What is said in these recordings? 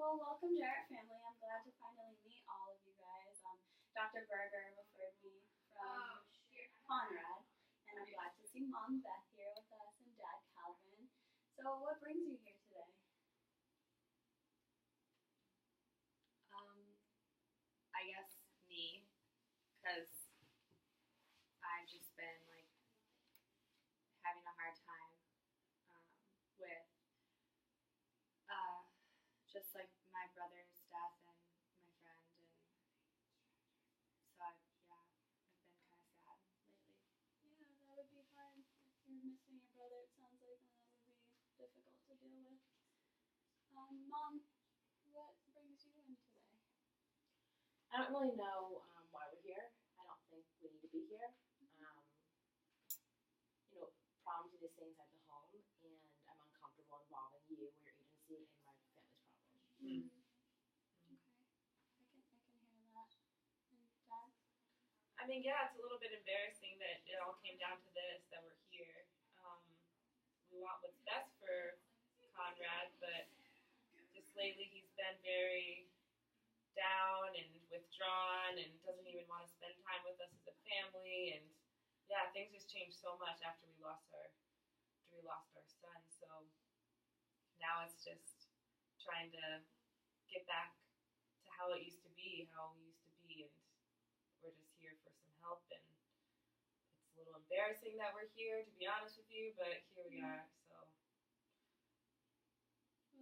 Well, welcome, Jarrett family. I'm glad to finally meet all of you guys. Dr. Berger referred me from Conrad, and I'm glad to see Mom Beth here with us and Dad Calvin. So, what brings you here today? Um, I guess me, because I've just been like having a hard time with just like my brother's death and my friend, and so I've been kind of sad lately. Yeah, that would be hard. If you're missing your brother, it sounds like that would be difficult to deal with. Mom, what brings you in today? I don't really know why we're here. I don't think we need to be here. Problems need to stay inside the home, and I'm uncomfortable involving you or your agency in my family's problems. Okay, I can hear that. And Dad? I mean, yeah, it's a little bit embarrassing that it all came down to this, that we're here. We want what's best for Conrad, but just lately he's been very down and withdrawn and doesn't even want to spend time with us as a family. And yeah, things just changed so much after we lost our son. So now it's just trying to get back to how it used to be, how we used to be, and we're just here for some help. And it's a little embarrassing that we're here, to be honest with you, but here we are. So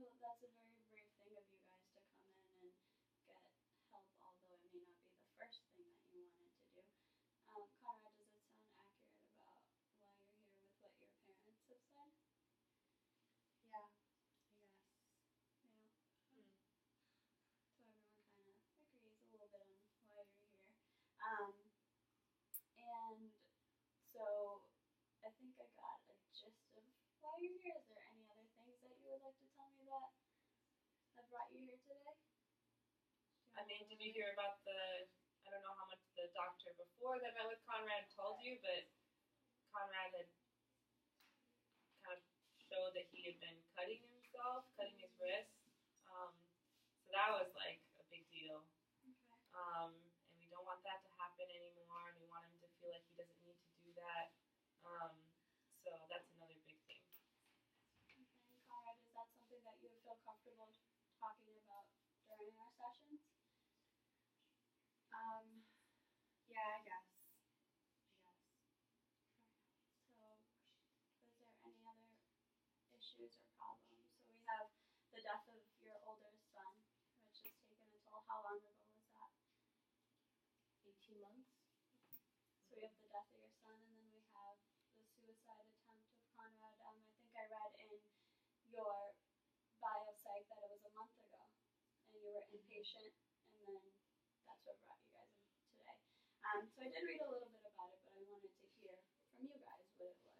Well, that's a very brave thing of you guys to come in and get help, although it may not be the first thing that you wanted to do. Conrad, does it sound accurate about why you're here with what your parents have said? Yeah, I guess. Yeah. So everyone kind of agrees a little bit on why you're here. And so I think I got a gist of why you're here. Is there any other things that you would like to tell me that have brought you here today? I mean, did you hear about I don't know how much the doctor before that met with Conrad told you, but Conrad had kind of showed that he had been cutting himself, cutting his wrist. So that was like a big deal. Okay. And we don't want that to happen anymore, and we want him to feel like he doesn't need to do that. So that's another big thing. Okay. And Conrad, is that something that you would feel comfortable talking about during our sessions? Yeah, I guess. So, is there any other issues or problems? So we have the death of your oldest son, which has taken a toll. How long ago was that? 18 months? So we have the death of your son, and then we have the suicide attempt of Conrad. I think I read in your biopsych that it was a month ago, and you were inpatient, and then that's what brought you guys in today. So I did read a little bit about it, but I wanted to hear from you guys what it was.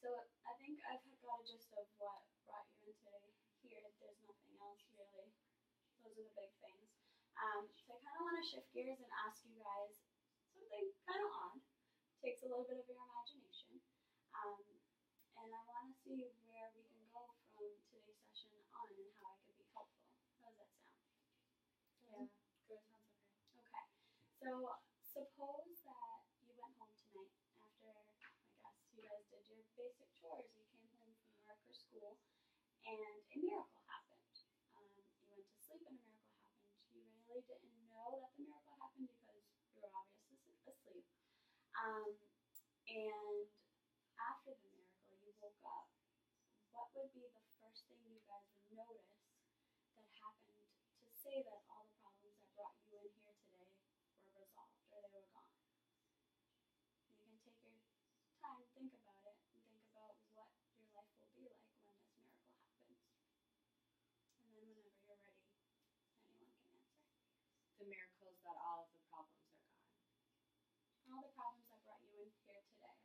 So I think I've got a gist of what brought you in today. Here, there's nothing else really. Those are the big things. So I kind of want to shift gears and ask you guys something kind of odd. Takes a little bit of your imagination. And I want to see where we can go from today's session on and how I can be helpful. How does that sound? Yeah, good. Sounds okay. Okay. So suppose that you went home tonight after, I guess, you guys did your basic chores. You came home from work or school, and a miracle happened. You went to sleep and a miracle happened. You really didn't know that the miracle happened because you were obviously asleep. And after the miracle, you woke up. What would be the first thing you guys would notice that happened to say that all the problems that brought you in here today were resolved or they were gone? You can take your time, think about it, and think about what your life will be like when this miracle happens. And then whenever you're ready, anyone can answer. The miracle is that all of the problems are gone. All the problems that brought you in here today are gone.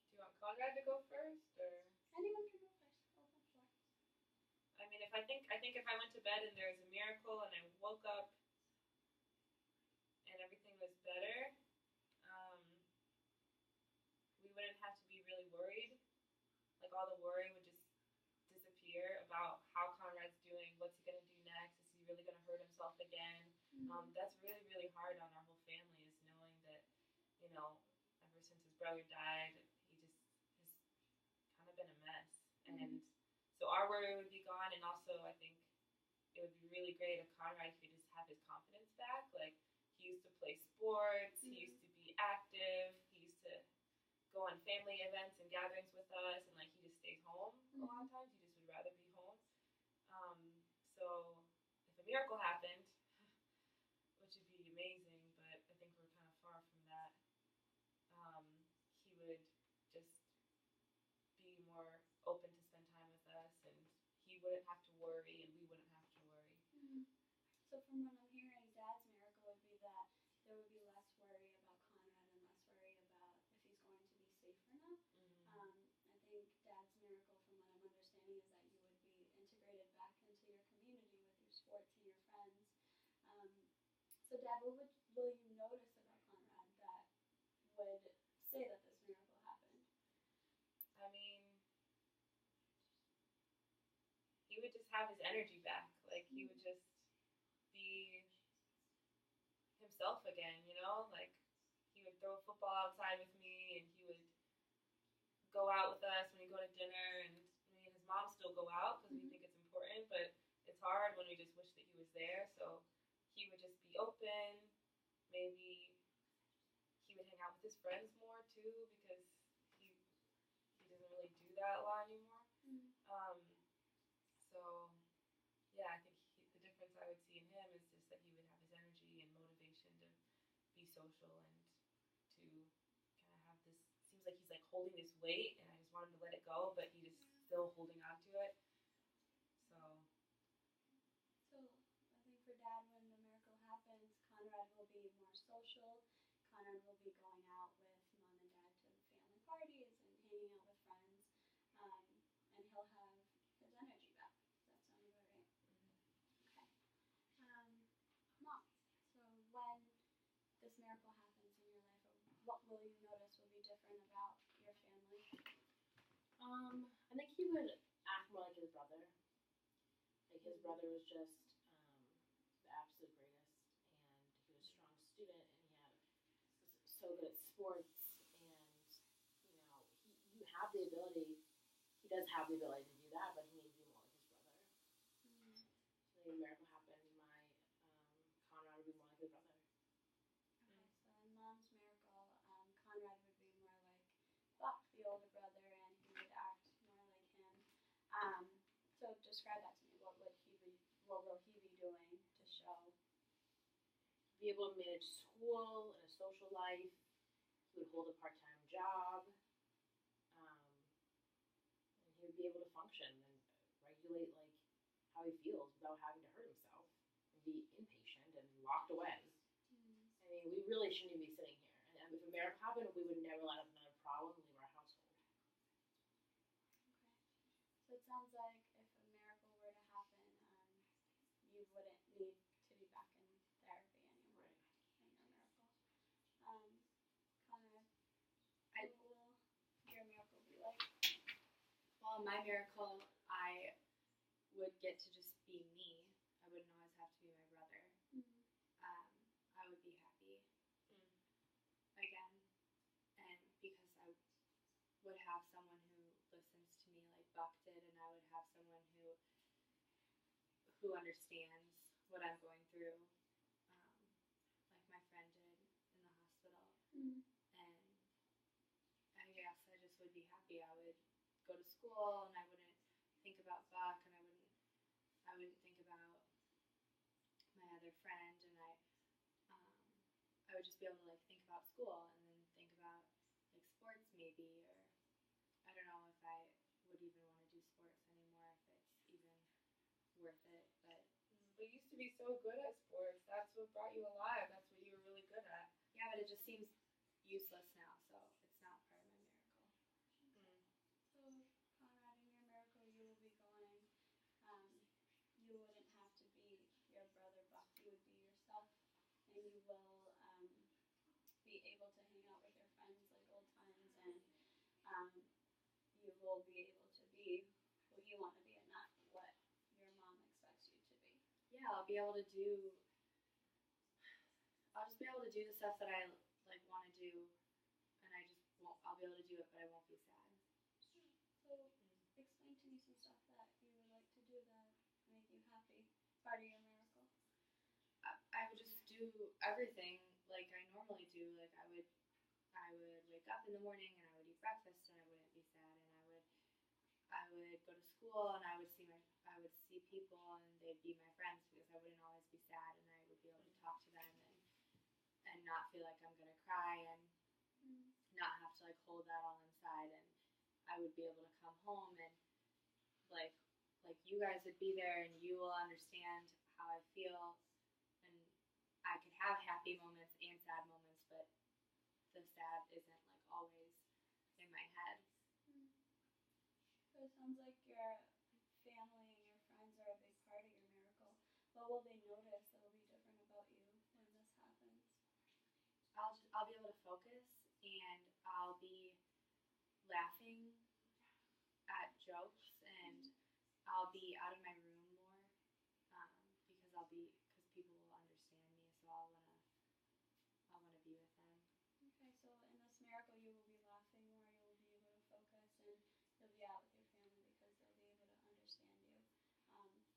Do you want Conrad to go first, or? Anyone can go first. Open floor. I mean, if I think if I went to bed and there was a miracle and I woke up and everything was better, we wouldn't have to be really worried. Like all the worry would just fear about how Conrad's doing. What's he gonna do next? Is he really gonna hurt himself again? That's really, really hard on our whole family, is knowing that, ever since his brother died, he just has kind of been a mess. And so our worry would be gone, and also I think it would be really great if Conrad could just have his confidence back. Like, he used to play sports, he used to be active, he used to go on family events and gatherings with us, and like he just stays home a lot of times. He just would rather be home. So if a miracle happened, which would be amazing, but I think we're kind of far from that, he would just be more open to spend time with us, and he wouldn't have to worry, and we wouldn't have to worry. So from what I'm hearing, Dad's miracle would be that there would be less worry about Conrad and less worry about if he's going to be safe or not. I think Dad's miracle, from what I'm understanding, is that you would be integrated back into your community with your sports and your friends. So Dad, what will you notice about Conrad that would say that this miracle happened? I mean, he would just have his energy back. Like, he would just be himself again, Like, he would throw a football outside with me, and he would go out with us when we go to dinner, and me and his mom still go out because we think it's important, but it's hard when we just wish that he was there. So he would just be open. Maybe he would hang out with his friends more too, because he doesn't really do that a lot anymore. So yeah, I think the difference I would see in him is just that he would have his energy and motivation to be social and to kind of have this. Seems like he's like holding this weight, and I just want him to let it go, but he just still holding on to it. So I think for Dad, when the miracle happens, Conrad will be more social. Conrad will be going out with Mom and Dad to family parties and hanging out with friends, and he'll have his energy back. Does that sound about right? Okay. Mom, so when this miracle happens in your life, what will you notice will be different about your family? I think he would act more like his brother. Like, his brother was just the absolute greatest, and he was a strong student, and was so good at sports, and you have the ability. He does have the ability to do that, but he needs to be more like his brother. So when a miracle happened, my Conrad would be more like his brother. Okay, so in Mom's miracle, Conrad would be more like Buck, the older brother, and he would act more like him. So describe that to me. What will he be doing to show? Be able to manage school and a social life. He would hold a part-time job. And he would be able to function and regulate like how he feels without having to hurt himself and be impatient and locked away. I mean, we really shouldn't even be sitting here. And if a miracle happened, we would never let another problem leave our household. Okay. So it sounds like if a miracle were to happen, you wouldn't need to be back in therapy anymore in your miracle. Conrad, what will your miracle be like? Well, in my miracle, I would get to just be me. I wouldn't always have to be my brother. I would be happy again, and because I would have someone who listens to me like Buck did, and I would have someone who understands what I'm going through, like my friend did in the hospital. And I guess I just would be happy. I would go to school, and I wouldn't think about Buck, and I wouldn't think about my other friend, and I would just be able to like think about school, and then think about like sports maybe, or I don't know if I would even want to do sports anymore, if it's even worth it. But you used to be so good at sports. That's what brought you alive. That's what you were really good at. yeah, but it just seems useless now, so it's not part of my miracle. So, Conrad, in your miracle, you will be going, you wouldn't have to be your brother Buck, you would be yourself, and you will be able to hang out with your friends like old times, and you will be able to be who you want to be and not yeah, I'll be able to do. I'll just be able to do the stuff that I like want to do, and I just won't. I'll be able to do it, but I won't be sad. So explain to me some stuff that you would like to do that make you happy. Part of your miracle. I would just do everything like I normally do. Like I would wake up in the morning and I would eat breakfast and I wouldn't be sad, and I would go to school and I would see people and they'd be my friends because I wouldn't always be sad, and I would be able to talk to them and not feel like I'm gonna cry and not have to like hold that all inside, and I would be able to come home and like you guys would be there and you will understand how I feel, and I could have happy moments and sad moments, but the sad isn't like always in my head. So it sounds like your family and your friends are a big part of your miracle. What will they notice that will be different about you when this happens? I'll be able to focus and I'll be laughing at jokes, and I'll be out of my room more because people will understand me, so I'll wanna be with them. Okay, so in this miracle, you will be laughing more, you will be able to focus, and you'll be out with your family because they'll be able to understand you.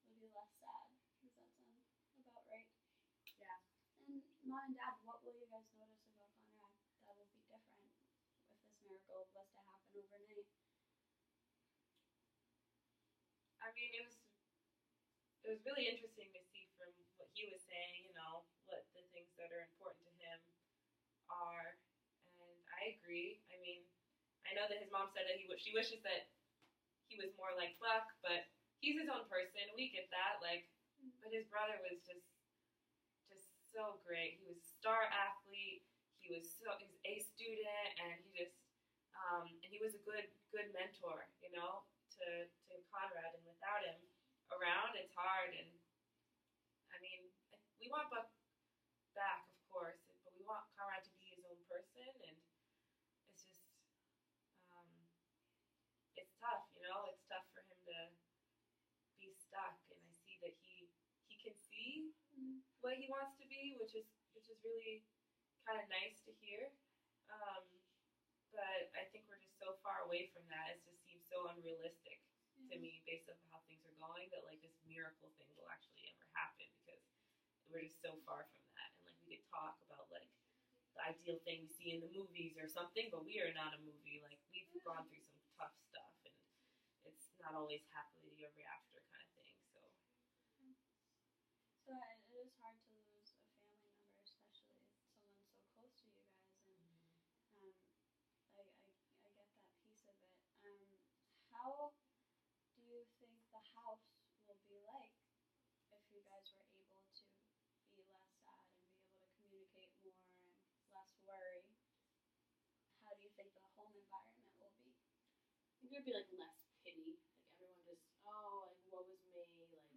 You'll be less sad. Does that sound about right? Yeah. And mom and dad, what will you guys notice about Conrad that will be different if this miracle was to happen overnight? I mean, it was really interesting to see from what he was saying, what the things that are important to him are, and I agree. I mean, I know that his mom said that she wishes that he was more like Buck, but he's his own person. We get that, but his brother was just so great. He was a star athlete. He's a student, and he was a good mentor, to Conrad. And without him around, it's hard. And I mean, we want Buck back, of course, but we want Conrad to be his own person, and it's just, it's tough, It's tough for him to be stuck, and I see that he can see what he wants to be, which is really kind of nice to hear. But I think we're just so far away from that. It just seems so unrealistic to me, based on how things are going, that like this miracle thing will actually ever happen, because we're just so far from that. And like we could talk about like the ideal thing we see in the movies or something, but we are not a movie. Like we've gone through some tough stuff, and it's not always happily ever after kind of thing. So it is hard to lose a family member, especially someone so close to you guys, and I get that piece of it. How do you think the house will be like if you guys were able to be less sad and be able to communicate more and less worry? How do you think the home environment will be? I think there'd be like less pity. Like everyone just, oh, like what was me? Like we just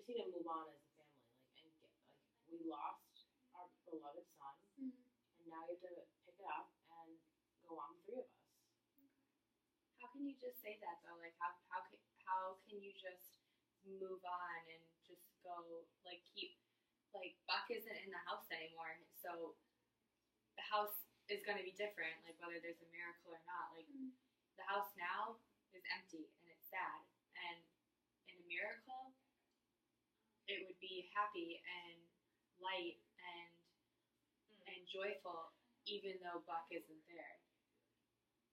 need to move on as a family. Like and get like we lost our beloved son, and now you have to pick it up and go on, the three of us. How can you just say that though? Like how can you just move on and just go like keep like Buck isn't in the house anymore, so the house is going to be different, like whether there's a miracle or not. Like the house now is empty and it's sad, and in a miracle it would be happy and light and joyful, even though Buck isn't there.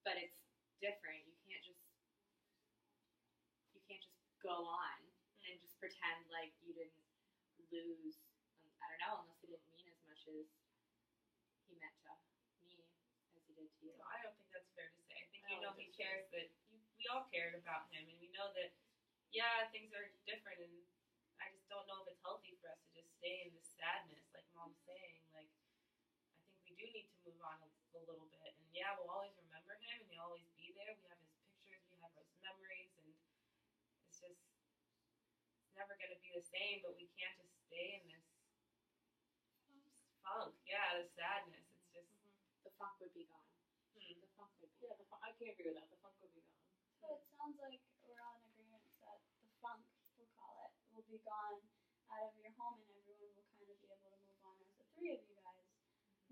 But it's different. You can't just go on and just pretend like you didn't lose. I don't know, unless he didn't mean as much as he meant to me as he did to you. No, I don't think that's fair to say. I think I don't he think so. cares that we all cared about him, and we know that yeah, things are different, and I just don't know if it's healthy for us to just stay in this sadness, like Mom's saying. Like I think we do need to move on a little bit, and yeah, we'll always remember him, and he'll always be there. We have his pictures, we have his memories, and it's never going to be the same. But we can't just stay in this funk. Yeah, the sadness. It's just The funk would be gone. The funk would be. Yeah, I can agree with that. The funk would be gone. So it sounds like we're all in agreement that the funk, we'll call it, will be gone out of your home and everyone will kind of be able to move on as the three of you guys.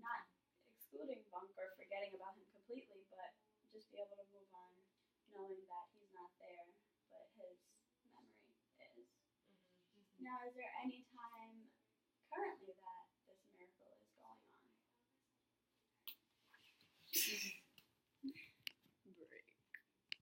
Not excluding Bunk or forgetting about him completely, but just be able to move on knowing that he's not there, but his memory is. Mhm. Now, is there any time currently